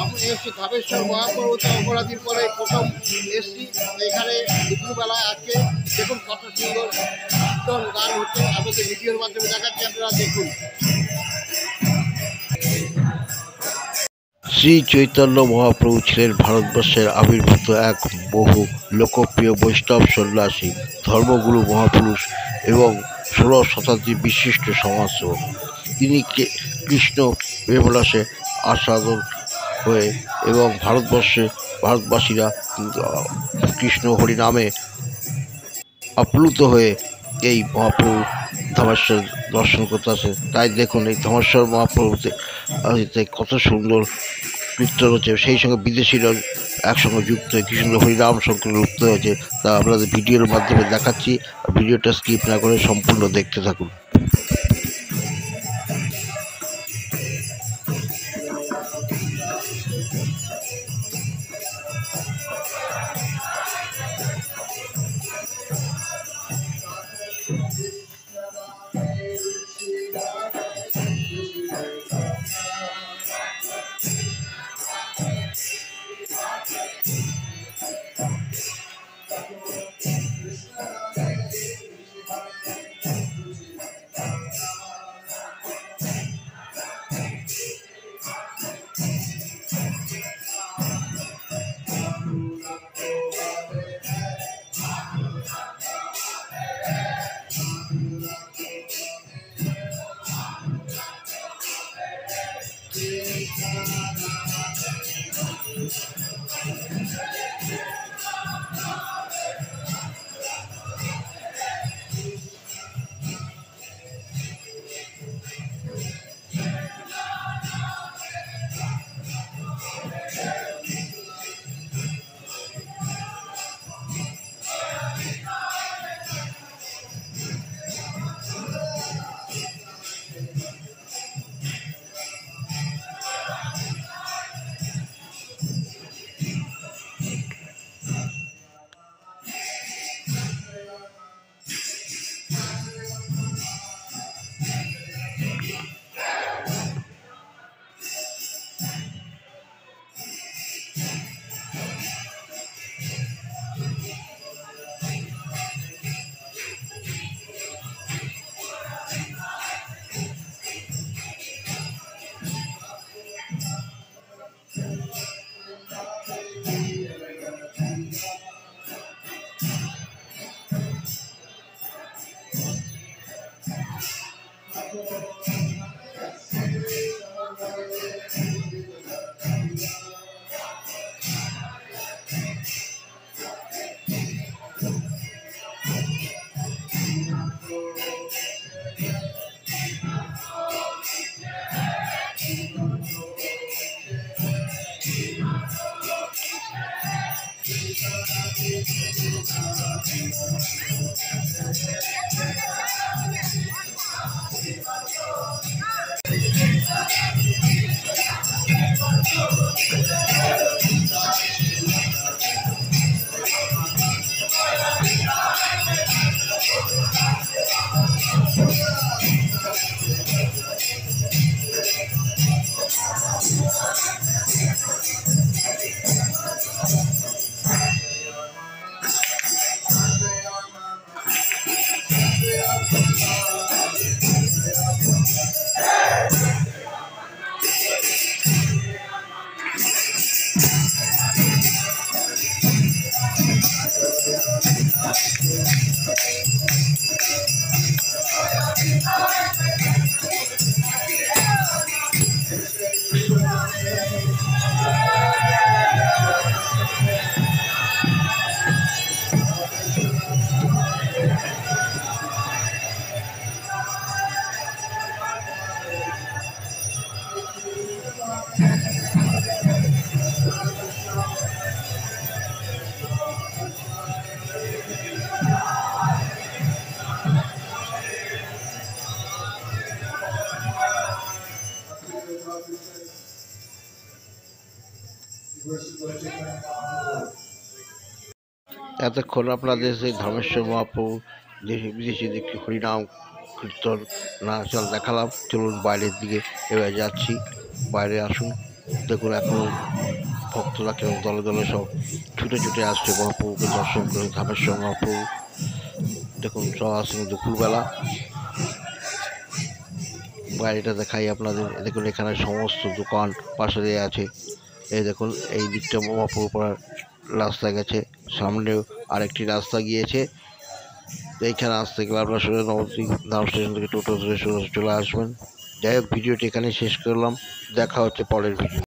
আমি এসেছি ধামেশ্বর মহাপর্বতে অপরাধীর পরে প্রথম এসছি এখানে দুপুরবেলা। আজকে দেখুন কত সুন্দর কীর্তন গান হচ্ছে, আপনাদের ভিডিওর মাধ্যমে দেখাচ্ছি, আপনারা দেখুন। শ্রী চৈতন্য মহাপ্রভু ছিলেন ভারতবর্ষের আবির্ভূত এক বহু লোকপ্রিয় বৈষ্ণব সন্ন্যাসী, ধর্মগুরু, মহাপুরুষ এবং 16 শতাব্দীর বিশিষ্ট সমাজসেবক। তিনি কৃষ্ণ প্রেমরসে আস্বাদন হয়ে এবং ভারতবাসীরা কৃষ্ণ হরিনামে আপ্লুত হয়ে এই মহাপ্রভু ধামেশ্বর দর্শন করতে আসে। তাই দেখুন এই ধামেশ্বর মহাপ্রভুতে কত সুন্দর কীর্তন হচ্ছে, সেই সঙ্গে বিদেশিরা একসঙ্গে যুক্ত হয়ে কি সুন্দর হরিনাম সংকীর্তনে যুক্ত হয়েছে, তা আপনাদের ভিডিওর মাধ্যমে দেখাচ্ছি। ভিডিওটা স্কিপ না করে সম্পূর্ণ দেখতে থাকুন। এতক্ষণ আপনাদের সেই ধামেশ্বর মহাপ্রভু দেশি বিদেশি দেখি হরিনাম কীর্তন নাচ দেখালাম। চলুন বাইরের দিকে এবার যাচ্ছি, বাইরে আসুন। দেখুন এখনো ভক্তরা কেউ দলে দলে সব ছুটে ছুটে আসছে মহাপ্রভুকে দর্শন করে ধামেশ্বর মহাপ্রভু। দেখুন সব আসছে দুপুরবেলা। বাইরেটা দেখাই আপনাদের, দেখুন এখানে সমস্ত দোকান পাশে দিয়ে আছে। এই দেখুন এই দিকটা মহাপ্রভু পড়ার রাস্তা গেছে, সামনেও আরেকটি রাস্তা গিয়েছে। তো এইখানে আসতে গেলে আপনার সোজা নবদ্বীপ ধাম স্টেশন থেকে টোটো ধরে সোজা চলে আসবেন। যাই হোক, ভিডিওটি এখানে শেষ করলাম, দেখা হচ্ছে পরের ভিডিও।